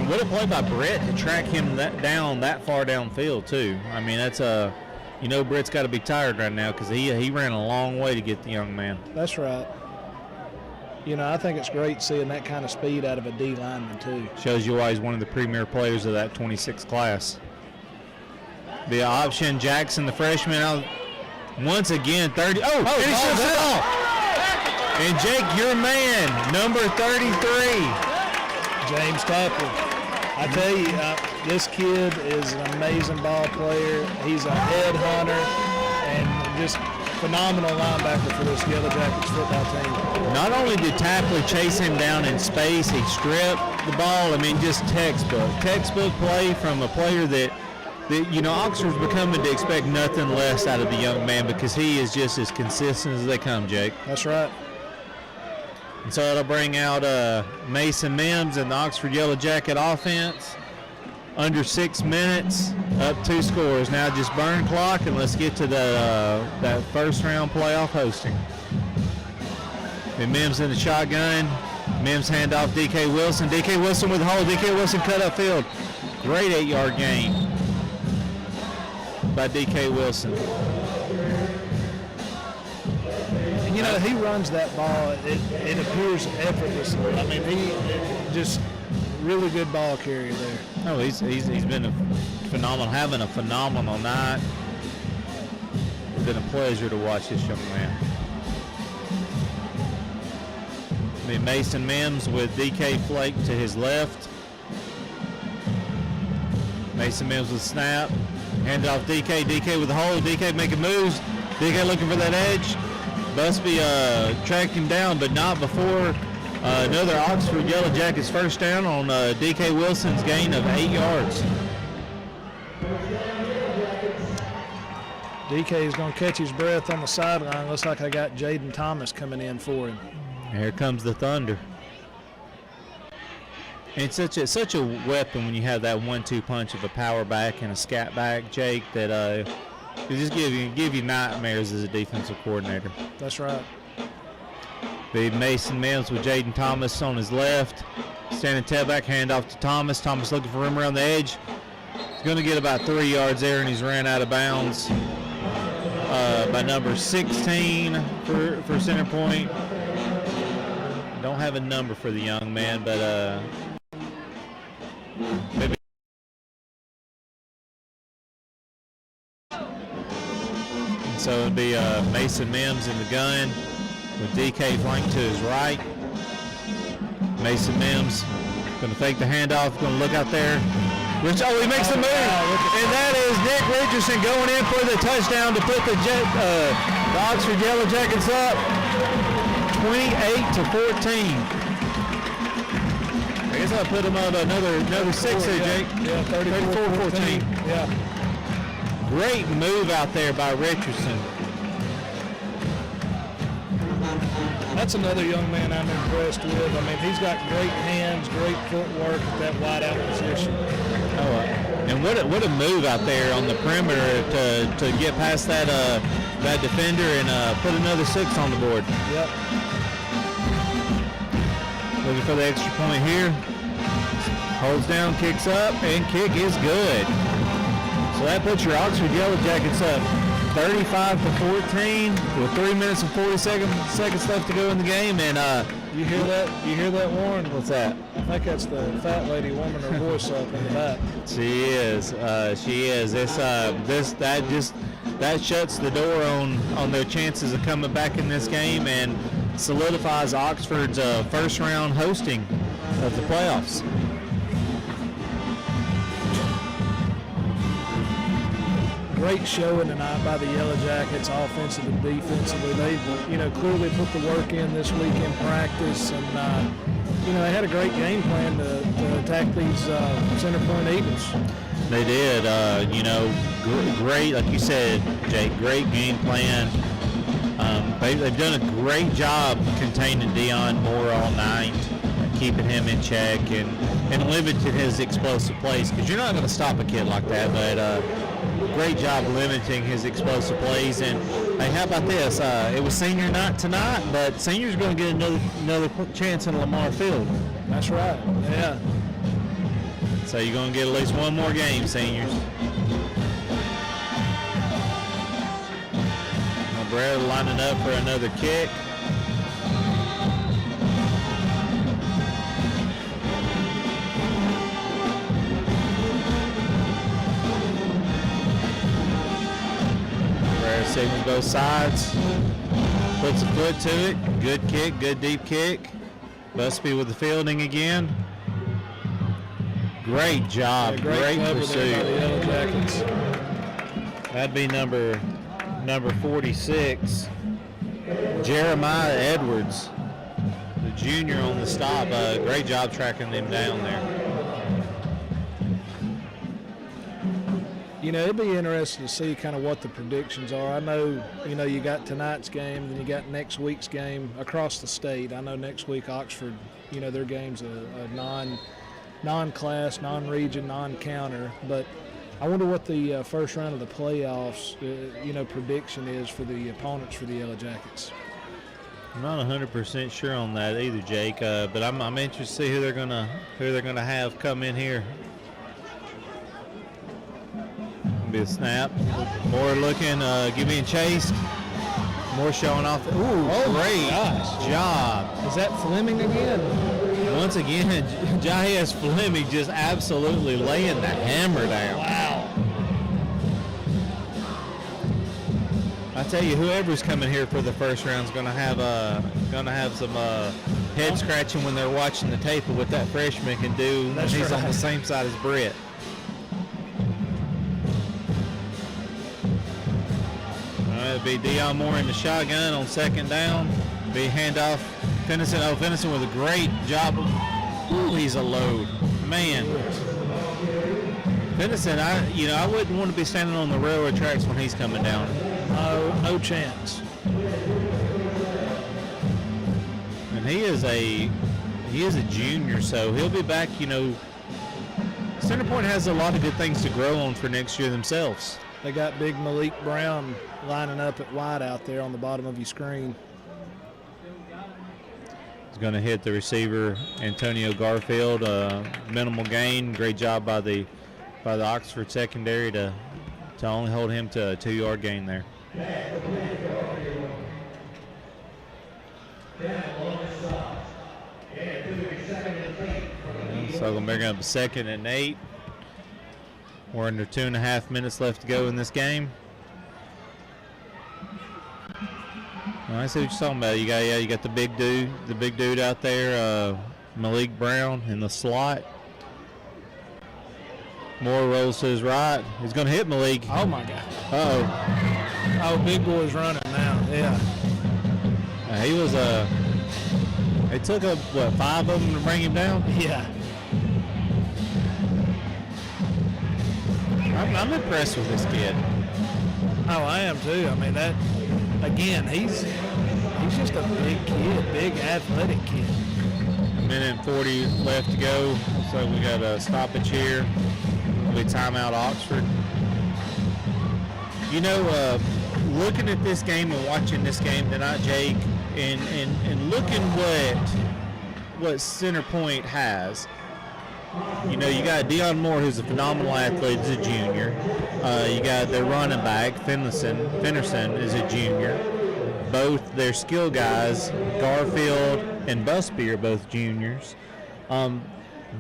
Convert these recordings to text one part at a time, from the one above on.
And what a play by Brett to track him down that far downfield, too. I mean, that's Brett's got to be tired right now because he ran a long way to get the young man. That's right. I think it's great seeing that kind of speed out of a D lineman, too. Shows you why he's one of the premier players of that 26 class. The option, Jackson, the freshman, out once again, 30. Finishes it off. And Jake, your man, number 33. James Tapley. I tell you, this kid is an amazing ball player. He's a head hunter and just phenomenal linebacker for this Yellow Jackets football team. Not only did Tapley chase him down in space, he stripped the ball. I mean, just textbook play from a player that Oxford's becoming to expect nothing less out of the young man because he is just as consistent as they come, Jake. That's right. And so it'll bring out Mason Mims and the Oxford Yellow Jacket offense. Under 6 minutes, up 2 scores. Now just burn clock, and let's get to that first round playoff hosting. And Mims in the shotgun. Mims hand off DK Wilson. DK Wilson with the hole. DK Wilson cut upfield. Great 8-yard gain by DK Wilson. He runs that ball. It appears effortlessly. I mean, he just really good ball carrier there. Oh, he's been having a phenomenal night. It's been a pleasure to watch this young man. I mean, Mason Mims with DK Flake to his left. Mason Mims with snap. Hand it off DK. DK with the hole. DK making moves. DK looking for that edge. Busby tracked him down, but not before another Oxford Yellow Jackets first down on DK Wilson's gain of 8 yards. DK is going to catch his breath on the sideline. Looks like I got Jaden Thomas coming in for him. Here comes the Thunder. And it's such a weapon when you have that 1-2 punch of a power back and a scat back, Jake, that it just give you nightmares as a defensive coordinator. That's right. The Mason Mims with Jaden Thomas on his left. Standing tailback, handoff to Thomas. Thomas looking for him around the edge. He's going to get about 3 yards there, and he's ran out of bounds by number 16 for CENTERPOINT. Don't have a number for the young man, but maybe. So it'll be Mason Mims in the gun with DK flank to his right. Mason Mims going to fake the handoff, going to look out there. He makes the move, and that is Nick Richardson going in for the touchdown to put the Oxford Yellow Jackets up 28-14. I guess I'll put them up another 6 there, Jake. Yeah, 34-14. Yeah. Great move out there by Richardson. That's another young man I'm impressed with. I mean, he's got great hands, great footwork at that wide out position. And what a move out there on the perimeter to get past that defender and put another 6 on the board. Yep. Looking for the extra point here. Holds down, kicks up, and kick is good. So that puts your Oxford Yellow Jackets up 35-14 with 3 minutes and 40 seconds left to go in the game. And you hear that? You hear that, Warren? What's that? I think that's the fat lady warming her voice up in the back. She is. She is. That shuts the door on their chances of coming back in this game and solidifies Oxford's first round hosting of the playoffs. Great showing tonight by the Yellow Jackets, offensively and defensively. They, clearly put the work in this week in practice, and they had a great game plan to attack these CENTERPOINT Eagles. They did. Great, like you said, Jake. Great game plan. They've done a great job containing Dion Mo all night, keeping him in check and limiting his explosive plays. Because you're not going to stop a kid like that, but. Great job limiting his explosive plays. And hey, how about this? It was senior night tonight, but seniors going to get another chance in Lamar Field. That's right. Yeah. So you're going to get at least one more game, seniors. Brad lining up for another kick. Brad signals both sides. Puts a foot to it. Good kick, good deep kick. Busby with the fielding again. Great job, great pursuit. That'd be number 46, Jeremiah Edwards, the junior on the stop. Great job tracking them down there. You know, it'd be interesting to see kind of what the predictions are. I know, you know, you got tonight's game, then you got next week's game across the state. I know next week Oxford, you know, their game's a non-class, non-region, non-counter. But I wonder what the first round of the playoffs, you know, prediction is for the opponents for the Yellow Jackets. I'm not 100% sure on that either, Jake. But I'm interested to see who they're gonna have come in here. Be a snap. More looking, being chased. More showing off. Ooh, great job. Is that Fleming again? Once again, Jahias Fleming just absolutely laying the hammer down. Wow. I tell you, whoever's coming here for the first round is going to have some head scratching when they're watching the tape of what that freshman can do. That's He's right. on the same side as Brett. It'll be Dion Moore in the shotgun on second down. Be handoff. Finnison. Oh, Finnison with a great job. Ooh, he's a load. Man. Finnison, I wouldn't want to be standing on the railroad tracks when he's coming down. No chance. And he is a junior, so he'll be back, you know. CenterPoint has a lot of good things to grow on for next year themselves. They got big Malik Brown lining up at wide out there on the bottom of your screen. He's going to hit the receiver, Antonio Garfield. Minimal gain. Great job by the Oxford secondary to only hold him to a 2-yard gain there. So going to bring up a 2nd and 8. We're under 2.5 minutes left to go in this game. I see what you're talking about. You got the big dude out there, Malik Brown in the slot. Moore rolls to his right. He's going to hit Malik. Oh my God. Uh-oh. Oh, big boy's running now. Yeah. He was it took 5 of them to bring him down? Yeah. I'm impressed with this kid. Oh, I am too. I mean, that, again, he's just a big kid, big athletic kid. 1:40 left to go, so we got a stoppage here. We timeout Oxford. You know, looking at this game and watching this game tonight, Jake, and looking what CenterPoint has. You know, you got Dion Moore, who's a phenomenal athlete, is a junior. You got their running back, Finnerson is a junior. Both their skill guys, Garfield and Busby, are both juniors. We're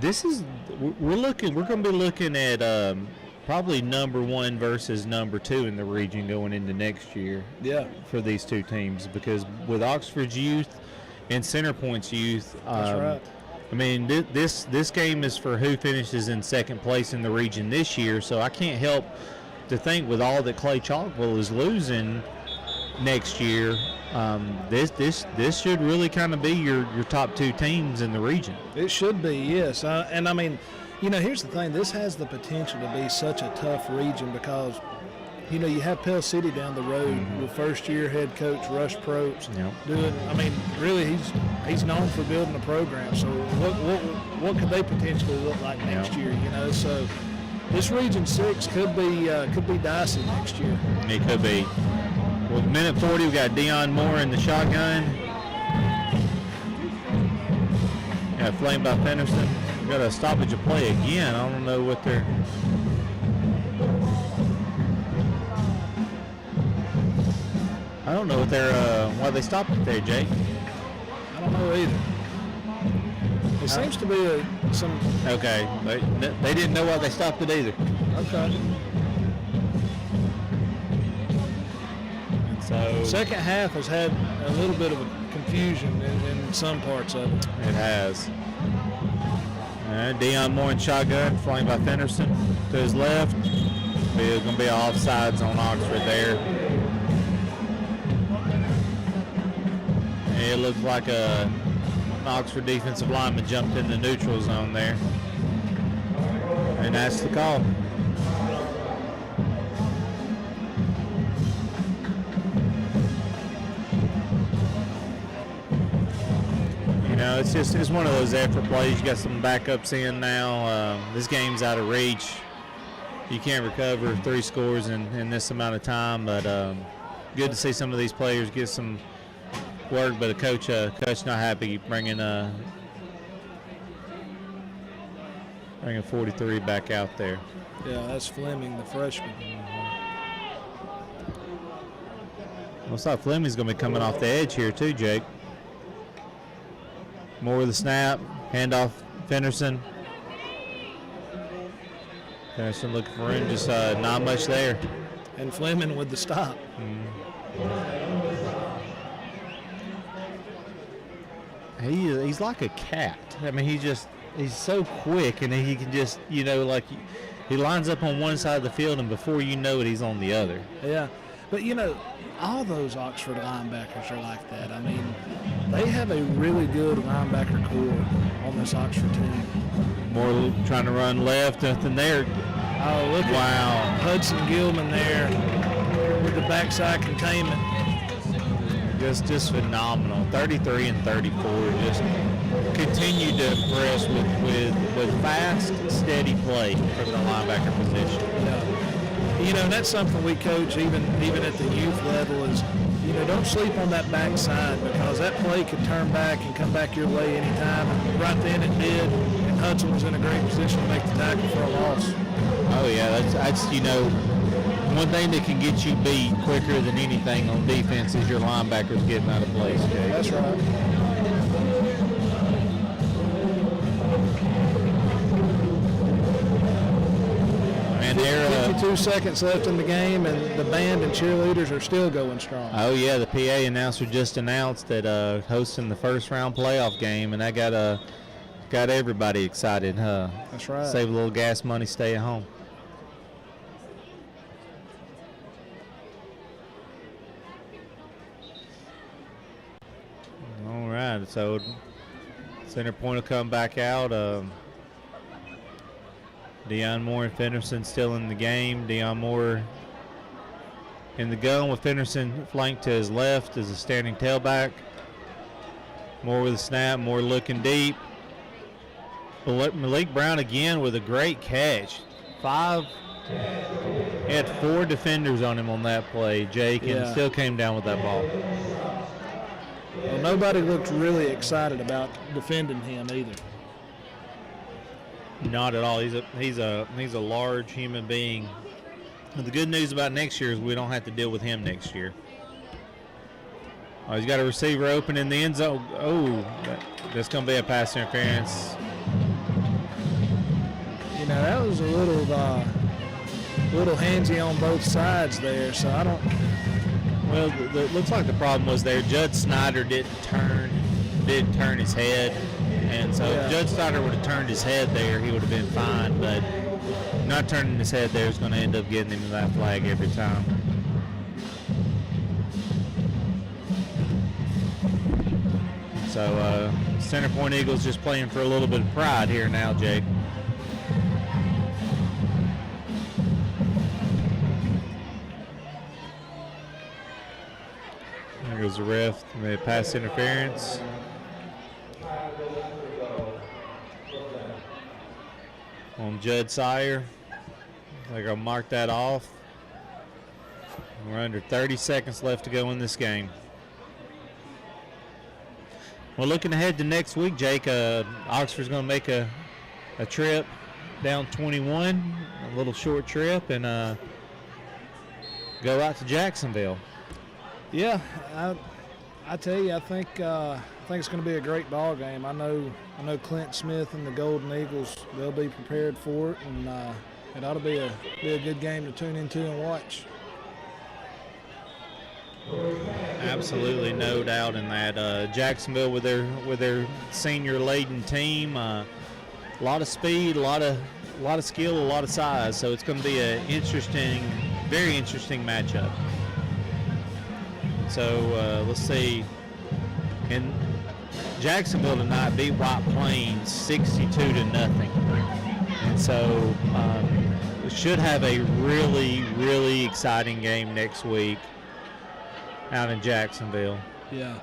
going to be looking at probably number 1 versus number 2 in the region going into next year. Yeah. For these two teams, because with Oxford's youth and CenterPoint's youth, That's right. I mean, this game is for who finishes in second place in the region this year. So I can't help to think, with all that Clay Chalkville is losing next year, this should really kind of be your top 2 teams in the region. It should be, yes. And I mean, you know, here's the thing. This has the potential to be such a tough region because, you know, you have Pell City down the road with first-year head coach Rush Probst doing. I mean, really, he's known for building a program. So what could they potentially look like next year? You know, so this Region 6 could be dicey next year. It could be. With 1:40, we got Dion Moore in the shotgun. Got flamed by Fenderson. got a stoppage of play again. I don't know what they're. I don't know what they're. Why they stopped it there, Jake. I don't know either. It seems to be some. Okay, they didn't know why they stopped it either. Okay. So second half has had a little bit of a confusion in some parts of it. It has. Dion Mo in shotgun, flanked by Fenderson to his left. It's going to be offsides on Oxford there. It looks like an Oxford defensive lineman jumped in the neutral zone there. And that's the call. It's one of those effort plays. You got some backups in now. This game's out of reach. You can't recover 3 scores in this amount of time, but good to see some of these players get some work. But coach not happy bringing 43 back out there. Yeah, that's Jfliming, the freshman. Looks like Fleming's going to be coming off the edge here too, Jake. More with the snap, handoff, Fenderson. Fenderson looking for him, just not much there. And Jfliming with the stop. He's like a cat. I mean, he's so quick, and he can just, like he lines up on one side of the field, and before you know it, he's on the other. Yeah, but all those Oxford linebackers are like that. I mean, they have a really good linebacker core on this Oxford team. More trying to run left, nothing there. Oh, look at Hudson Gilman there with the backside containment. Just phenomenal. 33 and 34. Just continue to impress with fast, steady play from the linebacker position. Yeah. That's something we coach even at the youth level is, don't sleep on that backside, because that play could turn back and come back your way anytime. And right then it did, and Hudson was in a great position to make the tackle for a loss. Oh yeah, that's one thing that can get you beat quicker than anything on defense is your linebackers getting out of place, Jake. That's right. And there 52 seconds left in the game, and the band and cheerleaders are still going strong. Oh yeah, the PA announcer just announced that hosting the first round playoff game, and that got everybody excited. That's right. Save a little gas money, stay at home. All right, so center point will come back out. Dion Moore and Fenderson still in the game. Dion Moore in the gun with Fenderson flanked to his left as a standing tailback. Moore with a snap, Moore looking deep. Malik Brown again with a great catch. He had 4 defenders on him on that play, Jake, and still came down with that ball. Well, nobody looked really excited about defending him either. Not at all. He's a large human being. And the good news about next year is we don't have to deal with him next year. Oh, he's got a receiver open in the end zone. Oh, that's going to be a pass interference. That was a little handsy on both sides there, so I don't. Well, it looks like the problem was there. Judd Snyder didn't turn his head, and so if Judd Snyder would have turned his head there, he would have been fine. But not turning his head there is going to end up getting him that flag every time. So CenterPoint Eagles just playing for a little bit of pride here now, Jake. There goes the ref. Made pass interference. On Judd Sire. They're going to mark that off. We're under 30 seconds left to go in this game. Well, looking ahead to next week, Jake, Oxford's going to make a a trip down 21, a little short trip, and go out to Jacksonville. Yeah, I tell you, I think it's going to be a great ball game. I know Clint Smith and the Golden Eagles, they'll be prepared for it, and it ought to be a good game to tune into and watch. Absolutely, no doubt in that. Jacksonville with their senior-laden team, a lot of speed, a lot of skill, a lot of size. So it's going to be an interesting, very interesting matchup. So let's see. And Jacksonville tonight beat White Plains 62-0, and so we should have a really, really exciting game next week out in Jacksonville. Yeah.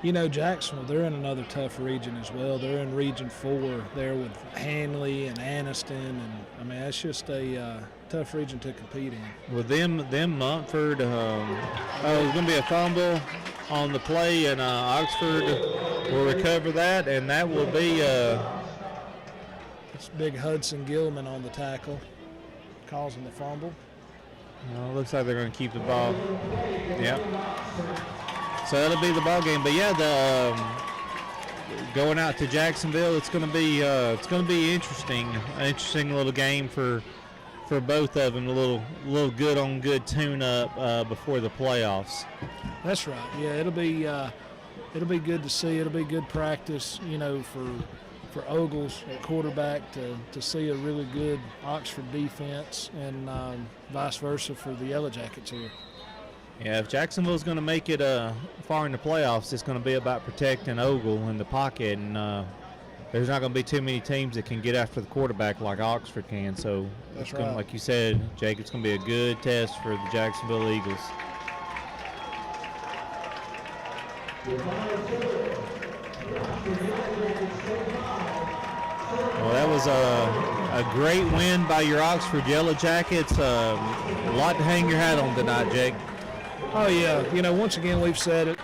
You know, Jacksonville, they're in another tough region as well. They're in Region 4 there with Hanley and Anniston, and I mean that's just a tough region to compete in. With them Montford, it's going to be a fumble on the play, and Oxford will recover that, and that will be it's big Hudson Gilman on the tackle, causing the fumble. Looks like they're going to keep the ball. Yep. So that'll be the ball game. But yeah, going out to Jacksonville, it's going to be interesting. An interesting little game for both of them. A little good on good tune up before the playoffs. That's right. Yeah, it'll be good to see. It'll be good practice. You know, for Ogles at quarterback to see a really good Oxford defense, and vice versa for the Yellow Jackets here. Yeah, if Jacksonville's going to make it far in the playoffs, it's going to be about protecting Ogle in the pocket, and there's not going to be too many teams that can get after the quarterback like Oxford can. So, that's it's right. gonna, like you said, Jake, it's going to be a good test for the Jacksonville Eagles. Well, that was a great win by your Oxford Yellow Jackets. A lot to hang your hat on tonight, Jake. Oh, yeah. You know, once again, we've said it.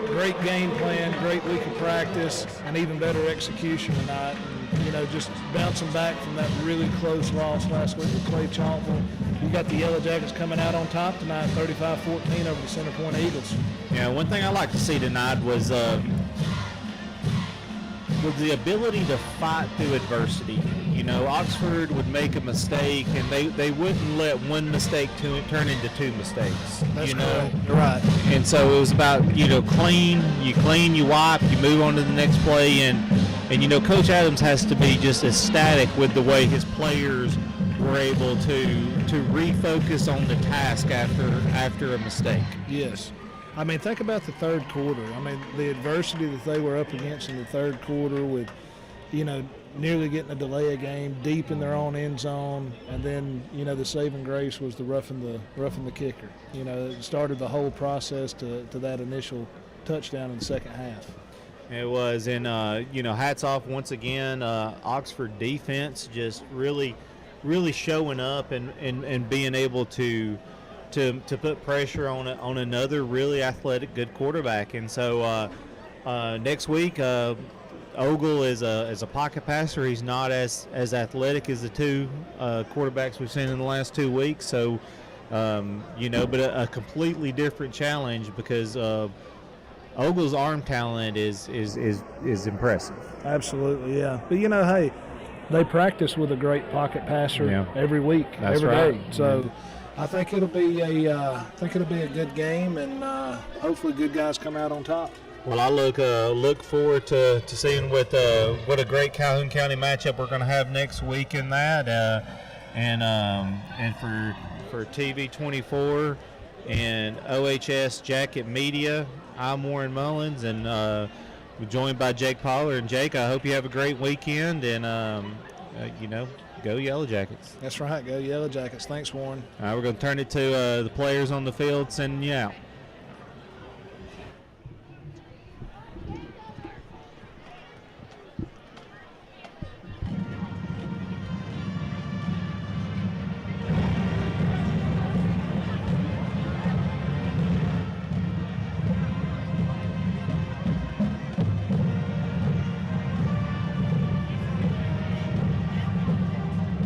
Great game plan, great week of practice, and even better execution tonight. And, you know, just bouncing back from that really close loss last week with Clay Chalkville. You got the Yellow Jackets coming out on top tonight, 35-14 over the CENTERPOINT Eagles. Yeah, one thing I like to see tonight was the ability to fight through adversity. You know, Oxford would make a mistake, and they wouldn't let one mistake turn into two mistakes. That's you know, correct. You're right. And so it was about, clean, you wipe, you move on to the next play, and Coach Adams has to be just ecstatic with the way his players were able to refocus on the task after a mistake. Yes. I mean, think about the third quarter. I mean, the adversity that they were up against in the third quarter with, nearly getting a delay of game deep in their own end zone, and then, the saving grace was the roughing the kicker. It started the whole process to that initial touchdown in the second half. It was, and, hats off once again, Oxford defense just really, really showing up and being able to put pressure on another really athletic, good quarterback. And so next week, Ogle is a pocket passer. He's not as athletic as the two quarterbacks we've seen in the last 2 weeks. So, but a completely different challenge because Ogle's arm talent is impressive. Absolutely, yeah. But hey, they practice with a great pocket passer every week, That's every right. day. So. I think it'll be a good game, and hopefully good guys come out on top. Well, I look forward to seeing what a great Calhoun County matchup we're going to have next week in that, and for TV 24 and OHS Jacket Media, I'm Warren Mullins, and we're joined by Jake Pollard. And Jake, I hope you have a great weekend, and go Yellow Jackets. That's right, go Yellow Jackets. Thanks, Warren. All right, we're going to turn it to the players on the field sending you out.